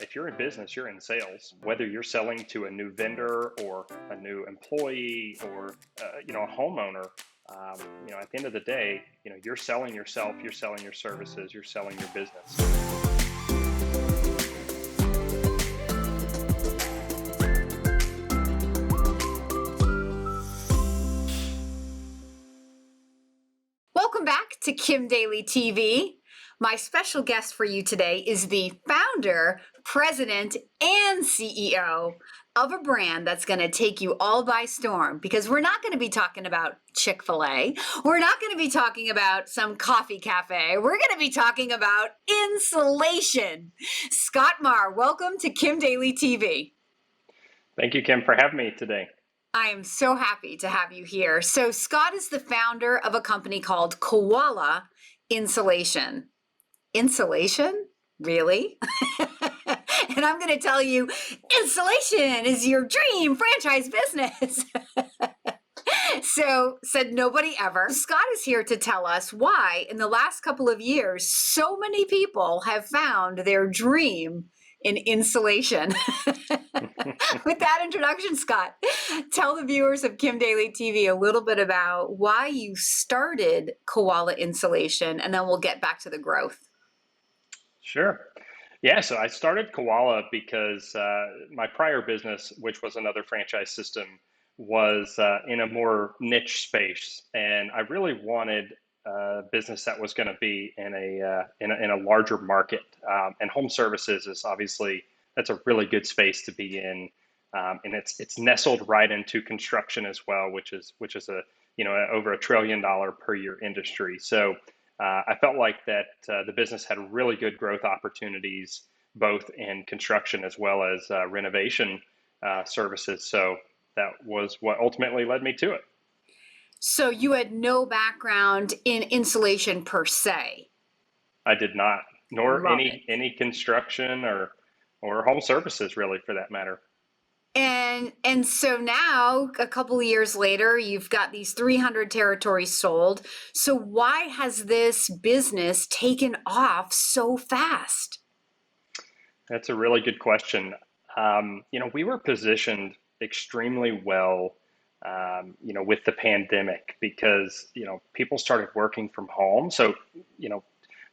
if you're in business, you're in sales. Whether you're selling to a new vendor or a new employee or a homeowner, at the end of the day, you're selling yourself, you're selling your services, you're selling your business. Welcome back to Kim Daily TV. My special guest for you today is the founder, president, and CEO of a brand that's going to take you all by storm, because we're not going to be talking about Chick-fil-A. We're not going to be talking about some coffee cafe. We're going to be talking about insulation. Scott Marr, welcome to Kim Daily TV. Thank you, Kim, for having me today. I am so happy to have you here. So Scott is the founder of a company called Koala Insulation. Insulation? Really? And I'm going to tell you, insulation is your dream franchise business. So said nobody ever. Scott is here to tell us why in the last couple of years, so many people have found their dream in insulation. With that introduction, Scott, tell the viewers of Kim Daily TV a little bit about why you started Koala Insulation, and then we'll get back to the growth. Sure. Yeah, so I started Koala because my prior business, which was another franchise system, was in a more niche space, and I really wanted a business that was going to be in a larger market. And home services is obviously that's a really good space to be in, and it's nestled right into construction as well, which is a over $1 trillion per year industry. So I felt like that the business had really good growth opportunities, both in construction as well as renovation services. So that was what ultimately led me to it. So you had no background in insulation per se. I did not, nor Love any construction or home services really, for that matter. And so now, a couple of years later, you've got these 300 territories sold. So why has this business taken off so fast? That's a really good question. We were positioned extremely well, with the pandemic because, people started working from home. So,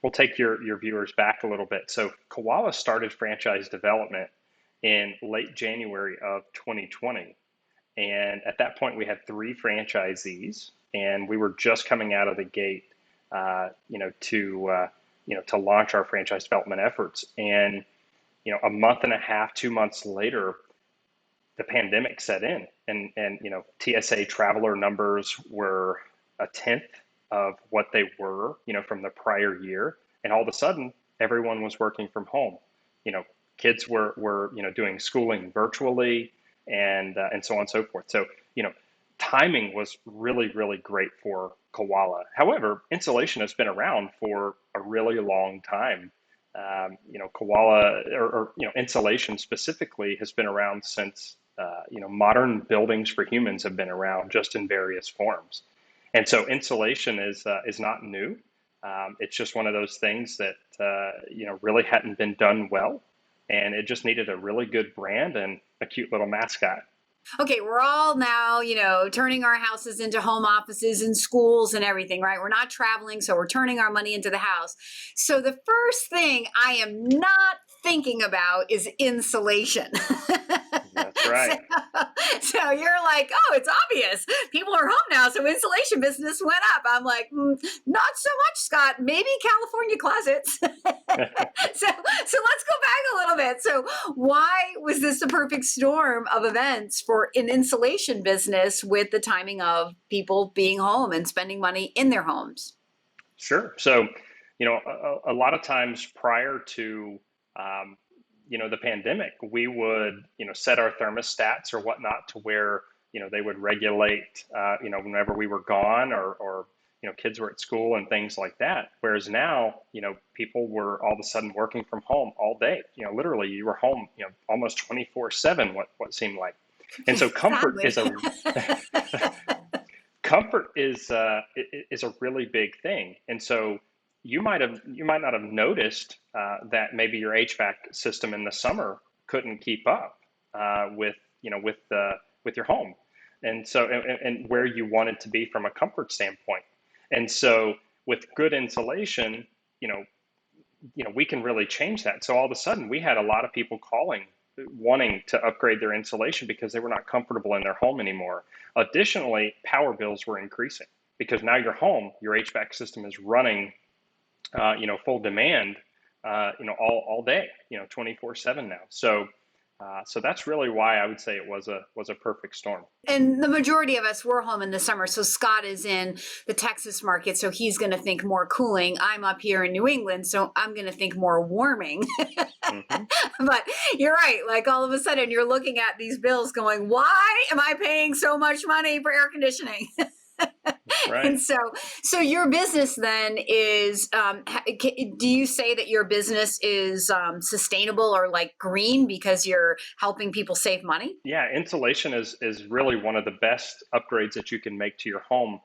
we'll take your viewers back a little bit. So Koala started franchise development in late January of 2020. And at that point, we had 3 franchisees, and we were just coming out of the gate, to launch our franchise development efforts. And, a month and a half, 2 months later, the pandemic set in, and TSA traveler numbers were a tenth of what they were, from the prior year. And all of a sudden, everyone was working from home. Kids were doing schooling virtually, and so on and so forth. So timing was really, really great for Koala. However, insulation has been around for a really long time. Koala or insulation specifically has been around since modern buildings for humans have been around, just in various forms. And so insulation is not new. It's just one of those things that really hadn't been done well, and it just needed a really good brand and a cute little mascot. Okay, we're all now, turning our houses into home offices and schools and everything, right? We're not traveling, so we're turning our money into the house. So the first thing I am not thinking about is insulation. That's right. So you're like, oh, it's obvious. People are home now, so insulation business went up. I'm like, not so much, Scott. Maybe California closets. So let's go back a little bit. So why was this a perfect storm of events for an insulation business with the timing of people being home and spending money in their homes? Sure. So, a lot of times prior to the pandemic, we would, set our thermostats or whatnot to where, they would regulate, whenever we were gone or kids were at school and things like that. Whereas now, people were all of a sudden working from home all day. Literally you were home, almost 24/7, what seemed like. And so comfort is comfort is a really big thing. And so, you might not have noticed that maybe your HVAC system in the summer couldn't keep up with with your home, and so and where you want it to be from a comfort standpoint. And so with good insulation, you know, we can really change that. So all of a sudden, we had a lot of people calling, wanting to upgrade their insulation because they were not comfortable in their home anymore. Additionally, power bills were increasing because now your home, your HVAC system is running, full demand, all day, 24/7 now. So that's really why I would say it was a perfect storm. And the majority of us were home in the summer. So Scott is in the Texas market. So he's going to think more cooling. I'm up here in New England. So I'm going to think more warming. Hmm. But you're right. Like all of a sudden you're looking at these bills going, why am I paying so much money for air conditioning? Right. And so your business then is, do you say that your business is sustainable or like green because you're helping people save money? Yeah, insulation is really one of the best upgrades that you can make to your home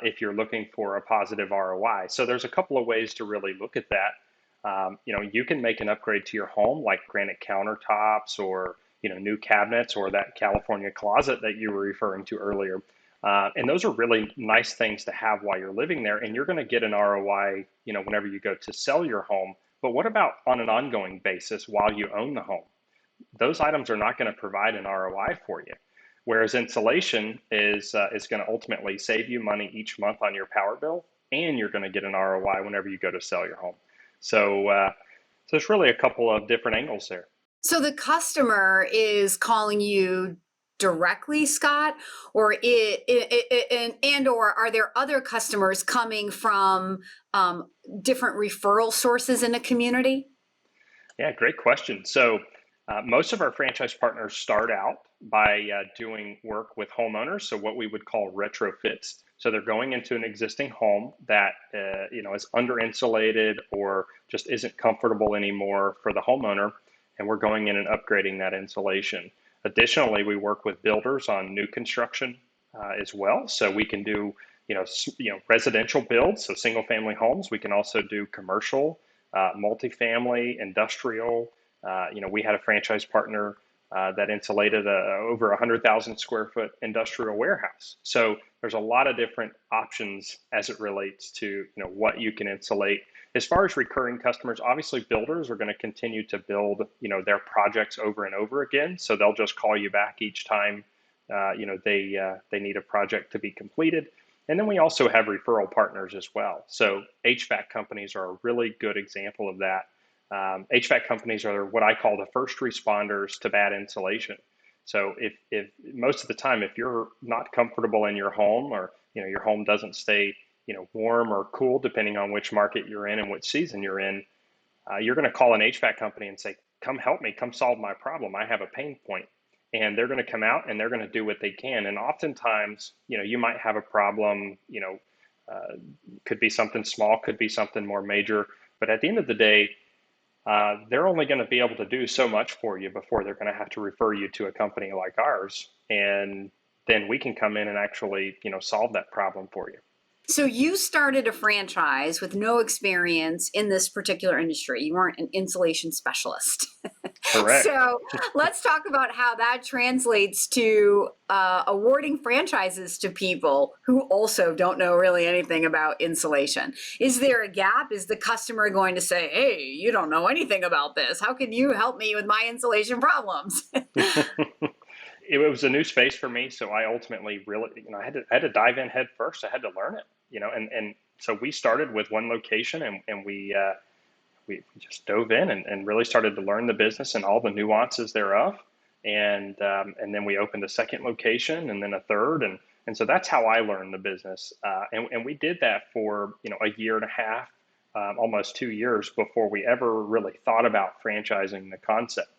if you're looking for a positive ROI. So there's a couple of ways to really look at that. You can make an upgrade to your home, like granite countertops, or new cabinets, or that California closet that you were referring to earlier. And those are really nice things to have while you're living there, and you're going to get an ROI, whenever you go to sell your home. But what about on an ongoing basis while you own the home? Those items are not going to provide an ROI for you. Whereas insulation is going to ultimately save you money each month on your power bill, and you're going to get an ROI whenever you go to sell your home. So there's really a couple of different angles there. So the customer is calling you directly, Scott, or or are there other customers coming from different referral sources in the community? Yeah, great question. So most of our franchise partners start out by doing work with homeowners, so what we would call retrofits. So they're going into an existing home that is under insulated or just isn't comfortable anymore for the homeowner, and we're going in and upgrading that insulation. Additionally, we work with builders on new construction as well. So we can do residential builds, so single family homes. We can also do commercial, multifamily, industrial. We had a franchise partner that insulated over 100,000 square foot industrial warehouse. So there's a lot of different options as it relates to what you can insulate. As far as recurring customers, obviously builders are going to continue to build their projects over and over again. So they'll just call you back each time they need a project to be completed. And then we also have referral partners as well. So HVAC companies are a really good example of that. HVAC companies are what I call the first responders to bad insulation. So if most of the time, if you're not comfortable in your home, or your home doesn't stay warm or cool, depending on which market you're in and which season you're in, you're going to call an HVAC company and say, "Come help me, come solve my problem. I have a pain point." And they're going to come out and they're going to do what they can. And oftentimes, you might have a problem. Could be something small, could be something more major. But at the end of the day, they're only going to be able to do so much for you before they're going to have to refer you to a company like ours. And then we can come in and actually, solve that problem for you. So you started a franchise with no experience in this particular industry. You weren't an insulation specialist. Correct. So let's talk about how that translates to awarding franchises to people who also don't know really anything about insulation. Is there a gap? Is the customer going to say, "Hey, you don't know anything about this. How can you help me with my insulation problems?" It was a new space for me, so I ultimately really, I had to dive in head first. I had to learn it, and so we started with one location, and we just dove in and really started to learn the business and all the nuances thereof, and then we opened a second location, and then a third, and so that's how I learned the business, and we did that for a year and a half, almost 2 years before we ever really thought about franchising the concept.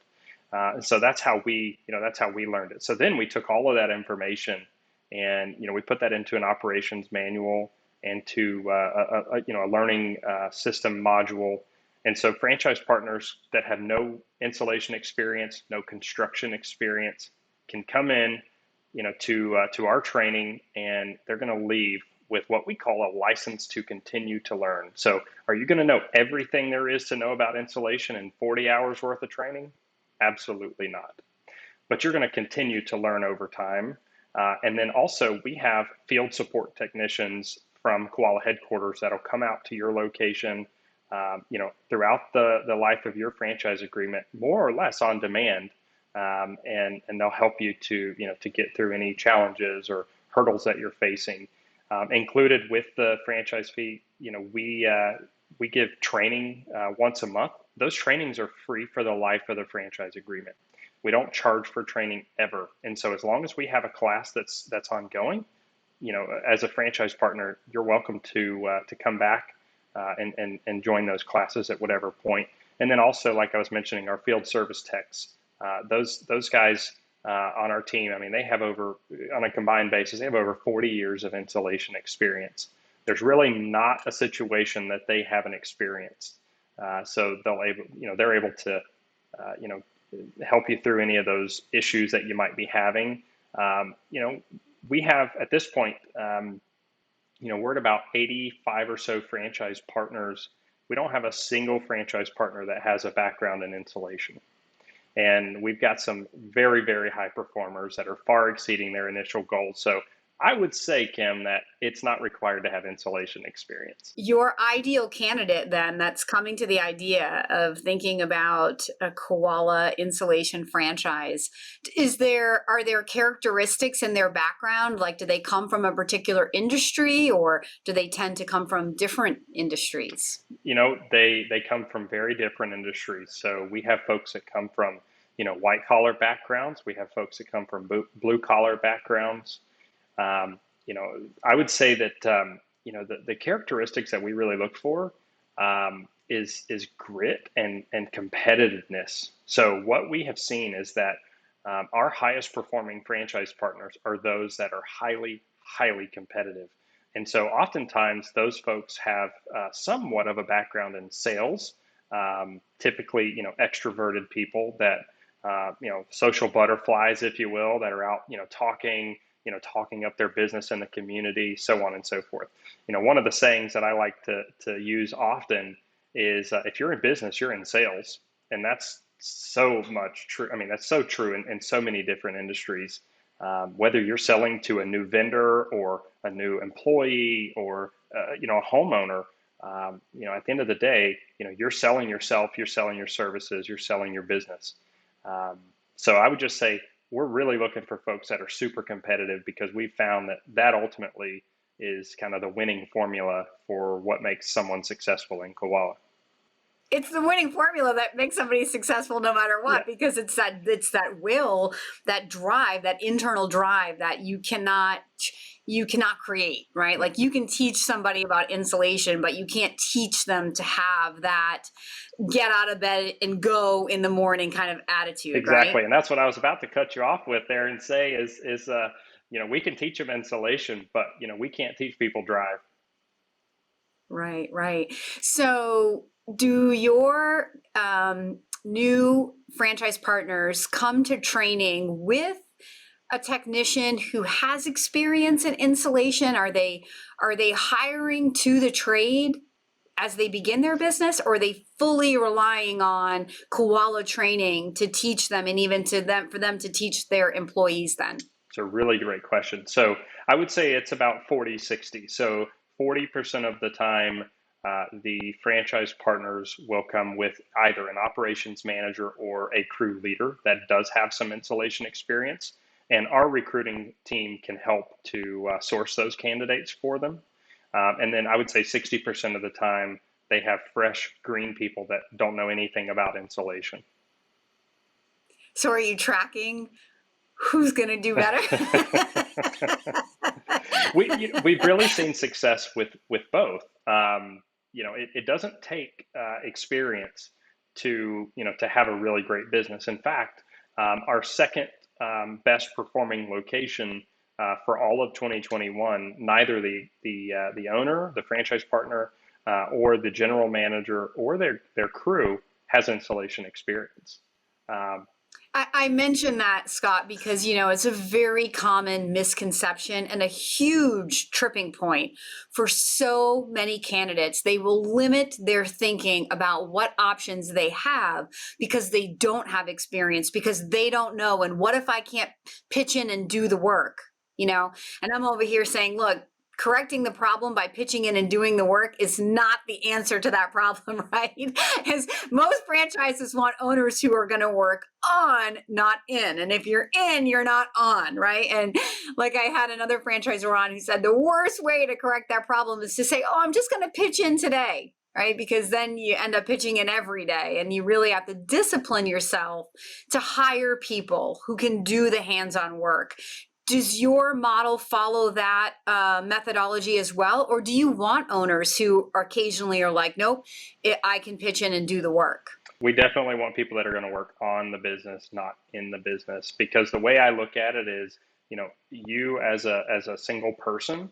So that's how we learned it. So then we took all of that information and we put that into an operations manual and to a learning system module. And so franchise partners that have no insulation experience, no construction experience, can come in to our training, and they're going to leave with what we call a license to continue to learn. So, are you going to know everything there is to know about insulation in 40 hours worth of training? Absolutely not. But you're going to continue to learn over time. And then also, we have field support technicians from Koala headquarters that'll come out to your location, throughout the life of your franchise agreement, more or less on demand, and they'll help you to get through any challenges or hurdles that you're facing. Included with the franchise fee, we give training once a month. Those trainings are free for the life of the franchise agreement. We don't charge for training ever, and so as long as we have a class that's ongoing, as a franchise partner, you're welcome to come back and join those classes at whatever point. And then also, like I was mentioning, our field service techs, those guys on our team, I mean, they have on a combined basis, they have over 40 years of insulation experience. There's really not a situation that they haven't experienced. So they're able to, help you through any of those issues that you might be having. We have at this point, we're at about 85 or so franchise partners. We don't have a single franchise partner that has a background in insulation. And we've got some very, very high performers that are far exceeding their initial goals. So I would say, Kim, that it's not required to have insulation experience. Your ideal candidate, then, that's coming to the idea of thinking about a Koala Insulation franchise, are there characteristics in their background? Like, do they come from a particular industry, or do they tend to come from different industries? They come from very different industries. So we have folks that come from, white collar backgrounds. We have folks that come from blue collar backgrounds. I would say that the characteristics that we really look for is grit and competitiveness. So what we have seen is that our highest performing franchise partners are those that are highly, highly competitive. And so oftentimes those folks have somewhat of a background in sales, typically, extroverted people that, social butterflies, if you will, that are out, talking up their business in the community, so on and so forth. One of the sayings that I like to use often is, if you're in business, you're in sales. And that's so much true. I mean, that's so true in so many different industries. Whether you're selling to a new vendor or a new employee or a homeowner, at the end of the day, you're selling yourself, you're selling your services, you're selling your business. So I would just say we're really looking for folks that are super competitive, because we've found that ultimately is kind of the winning formula for what makes someone successful in Koala. It's the winning formula that makes somebody successful no matter what, Yeah. because it's that will, that drive, that internal drive that you cannot create, right? Like, you can teach somebody about insulation, but you can't teach them to have that get out of bed and go in the morning kind of attitude. Exactly. Right? And that's what I was about to cut you off with there and say is we can teach them insulation, but we can't teach people drive. Right. So, do your new franchise partners come to training with a technician who has experience in insulation? Are they hiring to the trade as they begin their business, or are they fully relying on Koala training to teach them, and even for them to teach their employees then? It's a really great question. So I would say it's about 40-60. So 40% of the time, the franchise partners will come with either an operations manager or a crew leader that does have some insulation experience. And our recruiting team can help to source those candidates for them. And then I would say 60% of the time, they have fresh green people that don't know anything about insulation. So are you tracking who's going to do better? We've really seen success with both. It doesn't take experience to have a really great business. In fact, our second best performing location for all of 2021, neither the owner, the franchise partner, or the general manager or their crew has insulation experience. I mention that, Scott, because, it's a very common misconception and a huge tripping point for so many candidates. They will limit their thinking about what options they have because they don't have experience, because they don't know. And what if I can't pitch in and do the work? And I'm over here saying, look, correcting the problem by pitching in and doing the work is not the answer to that problem, right? As most franchises want owners who are going to work on, not in. And if you're in, you're not on, right? And like I had another franchisor on who said the worst way to correct that problem is to say, oh, I'm just going to pitch in today, right? Because then you end up pitching in every day, and you really have to discipline yourself to hire people who can do the hands-on work. Does your model follow that methodology as well? Or do you want owners who occasionally are like, nope, I can pitch in and do the work? We definitely want people that are going to work on the business, not in the business, because the way I look at it is, you as a single person,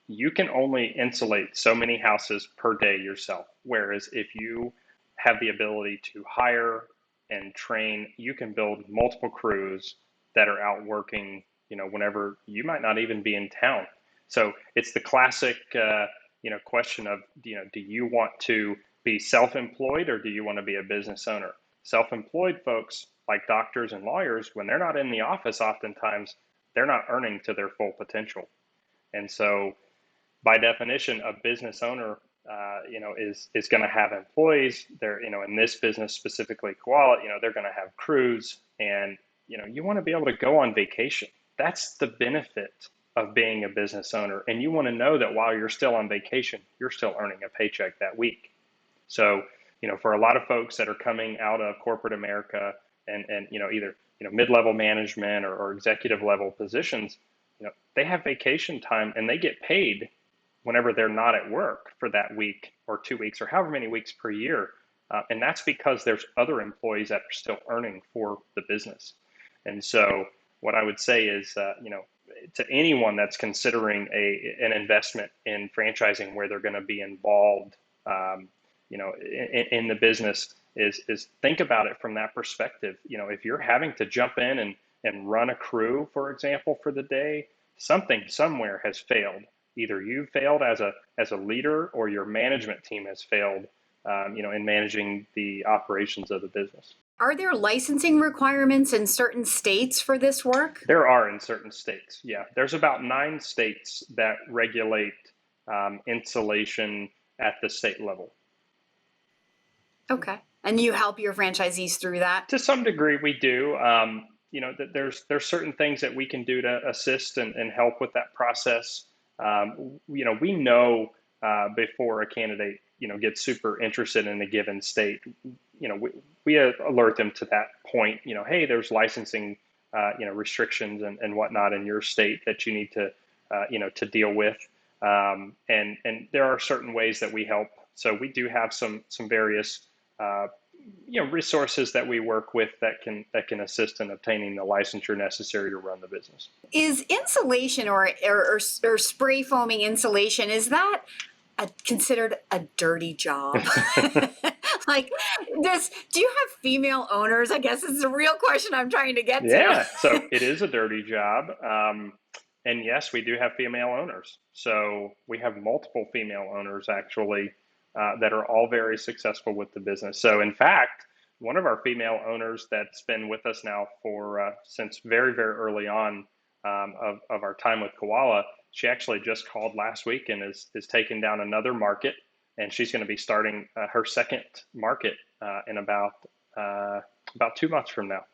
you can only insulate so many houses per day yourself. Whereas if you have the ability to hire and train, you can build multiple crews that are out working, whenever you might not even be in town. So it's the classic, question of, do you want to be self-employed or do you want to be a business owner? Self-employed folks, like doctors and lawyers, when they're not in the office, oftentimes they're not earning to their full potential. And so by definition, a business owner, is going to have employees. They're, in this business specifically, Koala, they're going to have crews, and you want to be able to go on vacation. That's the benefit of being a business owner, and you want to know that while you're still on vacation, you're still earning a paycheck that week. So, for a lot of folks that are coming out of corporate America and either mid-level management or executive level positions, they have vacation time and they get paid whenever they're not at work for that week or 2 weeks or however many weeks per year. And that's because there's other employees that are still earning for the business. And so what I would say is, to anyone that's considering an investment in franchising where they're going to be involved, in the business, is think about it from that perspective. If you're having to jump in and run a crew, for example, for the day, something somewhere has failed. Either you failed as a leader or your management team has failed, in managing the operations of the business. Are there licensing requirements in certain states for this work? There are in certain states. Yeah, there's about 9 states that regulate insulation at the state level. Okay. And you help your franchisees through that? To some degree, we do. There's certain things that we can do to assist and help with that process. We know before a candidate gets super interested in a given state, we alert them to that point. Hey, there's licensing restrictions and whatnot in your state that you need to to deal with, and there are certain ways that we help. So we do have some various resources that we work with that can assist in obtaining the licensure necessary to run the business. Is insulation or spray foaming insulation, is that considered a dirty job? Like, do you have female owners? I guess is the real question I'm trying to get to. Yeah, so it is a dirty job. And yes, we do have female owners. So we have multiple female owners actually that are all very successful with the business. So in fact, one of our female owners that's been with us now for since very, very early on of our time with Koala, she actually just called last week and is taking down another market, and she's going to be starting her second market in about 2 months from now.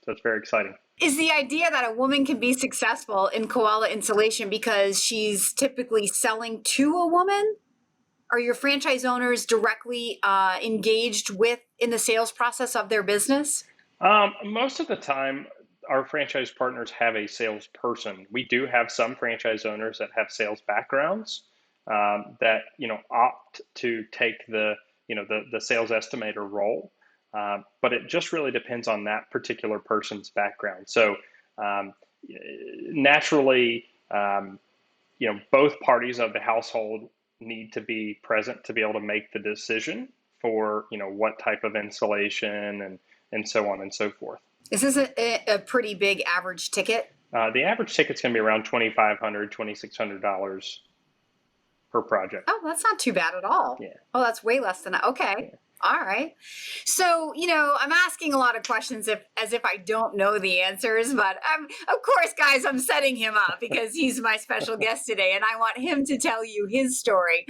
So it's very exciting. Is the idea that a woman can be successful in Koala Insulation because she's typically selling to a woman? Are your franchise owners directly engaged in the sales process of their business? Most of the time, our franchise partners have a salesperson. We do have some franchise owners that have sales backgrounds that opt to take the sales estimator role, but it just really depends on that particular person's background. So naturally, both parties of the household need to be present to be able to make the decision for what type of insulation and so on and so forth. Is this a pretty big average ticket? The average ticket's going to be around $2,500, $2,600 per project. Oh, that's not too bad at all. Yeah. Oh, that's way less than that. Okay. Yeah. All right. So, I'm asking a lot of questions as if I don't know the answers, but of course, guys, I'm setting him up because he's my special guest today and I want him to tell you his story.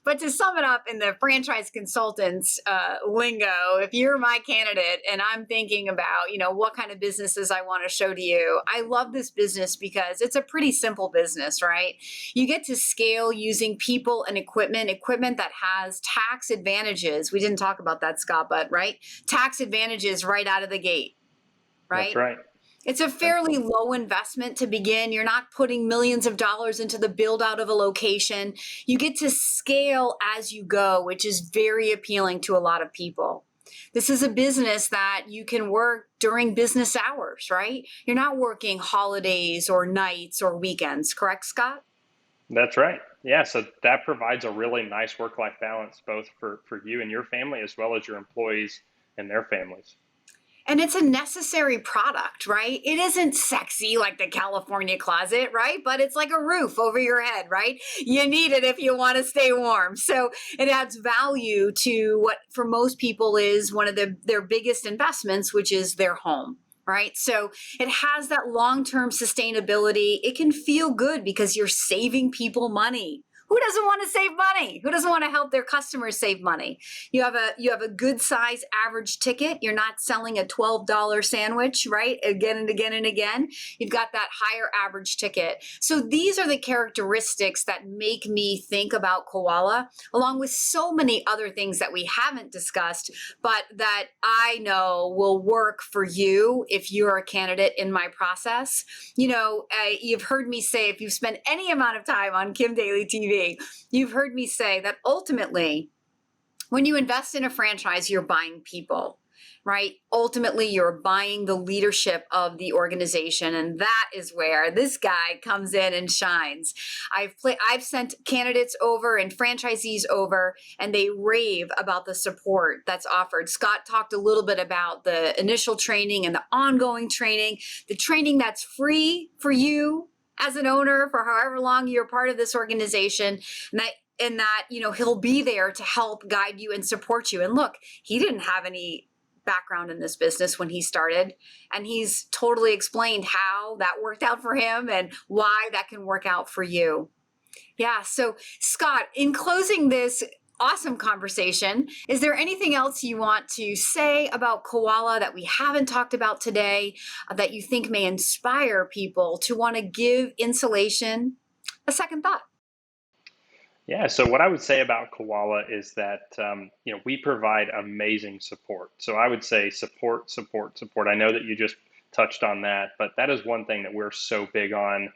But to sum it up in the franchise consultants lingo, if you're my candidate and I'm thinking about, what kind of businesses I want to show to you, I love this business because it's a pretty simple business, right? You get to scale using people and equipment that has tax advantages. We didn't talk about that, Scott, but right? Tax advantages right out of the gate, That's right? right. It's a fairly low investment to begin. You're not putting millions of dollars into the build out of a location. You get to scale as you go, which is very appealing to a lot of people. This is a business that you can work during business hours, right? You're not working holidays or nights or weekends, correct, Scott? That's right. Yeah, so that provides a really nice work-life balance both for you and your family as well as your employees and their families. And it's a necessary product, right? It isn't sexy like the California closet, right? But it's like a roof over your head, right? You need it if you want to stay warm. So it adds value to what for most people is one of their biggest investments, which is their home. Right. So it has that long term sustainability. It can feel good because you're saving people money. Who doesn't want to save money? Who doesn't want to help their customers save money? You have a good size average ticket. You're not selling a $12 sandwich, right? Again and again and again. You've got that higher average ticket. So these are the characteristics that make me think about Koala, along with so many other things that we haven't discussed, but that I know will work for you if you're a candidate in my process. You've heard me say, if you've spent any amount of time on Kim Daily TV, you've heard me say that ultimately, when you invest in a franchise, you're buying people, right? Ultimately, you're buying the leadership of the organization. And that is where this guy comes in and shines. I've sent candidates over and franchisees over, and they rave about the support that's offered. Scott talked a little bit about the initial training and the ongoing training, the training that's free for you as an owner for however long you're part of this organization, and that he'll be there to help guide you and support you. And look, he didn't have any background in this business when he started, and he's totally explained how that worked out for him and why that can work out for you. Yeah. So Scott, in closing this awesome conversation, is there anything else you want to say about Koala that we haven't talked about today, that you think may inspire people to want to give insulation a second thought? Yeah, so what I would say about Koala is that we provide amazing support. So I would say support, support, support. I know that you just touched on that, but that is one thing that we're so big on.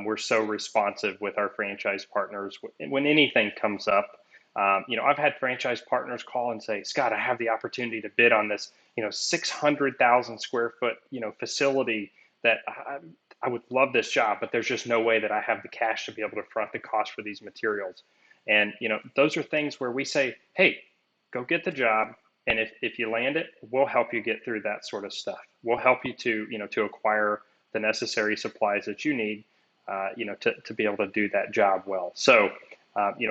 We're so responsive with our franchise partners when anything comes up. I've had franchise partners call and say, Scott, I have the opportunity to bid on this, 600,000 square foot, facility that I would love this job, but there's just no way that I have the cash to be able to front the cost for these materials. And, those are things where we say, hey, go get the job. And if you land it, we'll help you get through that sort of stuff. We'll help you to acquire the necessary supplies that you need, to be able to do that job well. So,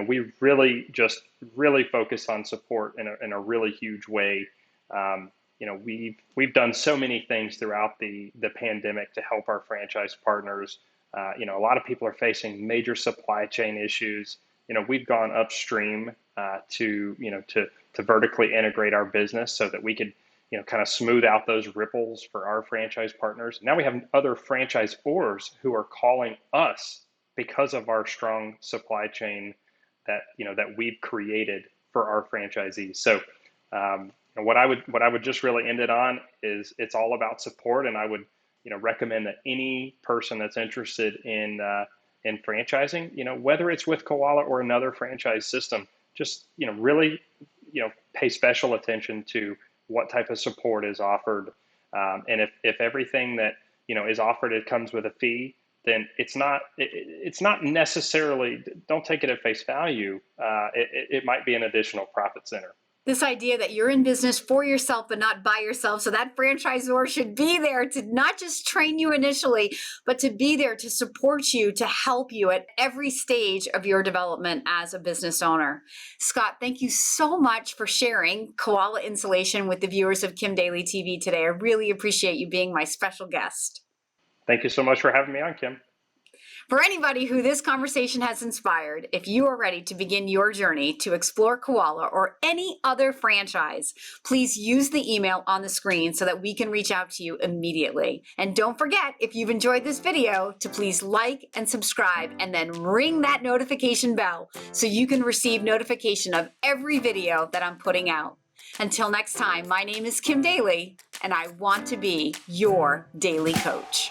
we really focus on support in a really huge way. We've done so many things throughout the pandemic to help our franchise partners. A lot of people are facing major supply chain issues. We've gone upstream to vertically integrate our business so that we could kind of smooth out those ripples for our franchise partners. Now we have other franchisors who are calling us because of our strong supply chain that we've created for our franchisees. So what I would just really end it on is it's all about support, and I would recommend that any person that's interested in franchising, whether it's with Koala or another franchise system, just really pay special attention to what type of support is offered, and if everything that is offered, it comes with a fee, then it's not necessarily, don't take it at face value. It might be an additional profit center. This idea that you're in business for yourself but not by yourself. So that franchisor should be there to not just train you initially, but to be there to support you, to help you at every stage of your development as a business owner. Scott, thank you so much for sharing Koala Insulation with the viewers of Kim Daily TV today. I really appreciate you being my special guest. Thank you so much for having me on, Kim. For anybody who this conversation has inspired, if you are ready to begin your journey to explore Koala or any other franchise, please use the email on the screen so that we can reach out to you immediately. And don't forget, if you've enjoyed this video, to please like and subscribe and then ring that notification bell so you can receive notification of every video that I'm putting out. Until next time, my name is Kim Daly, and I want to be your daily coach.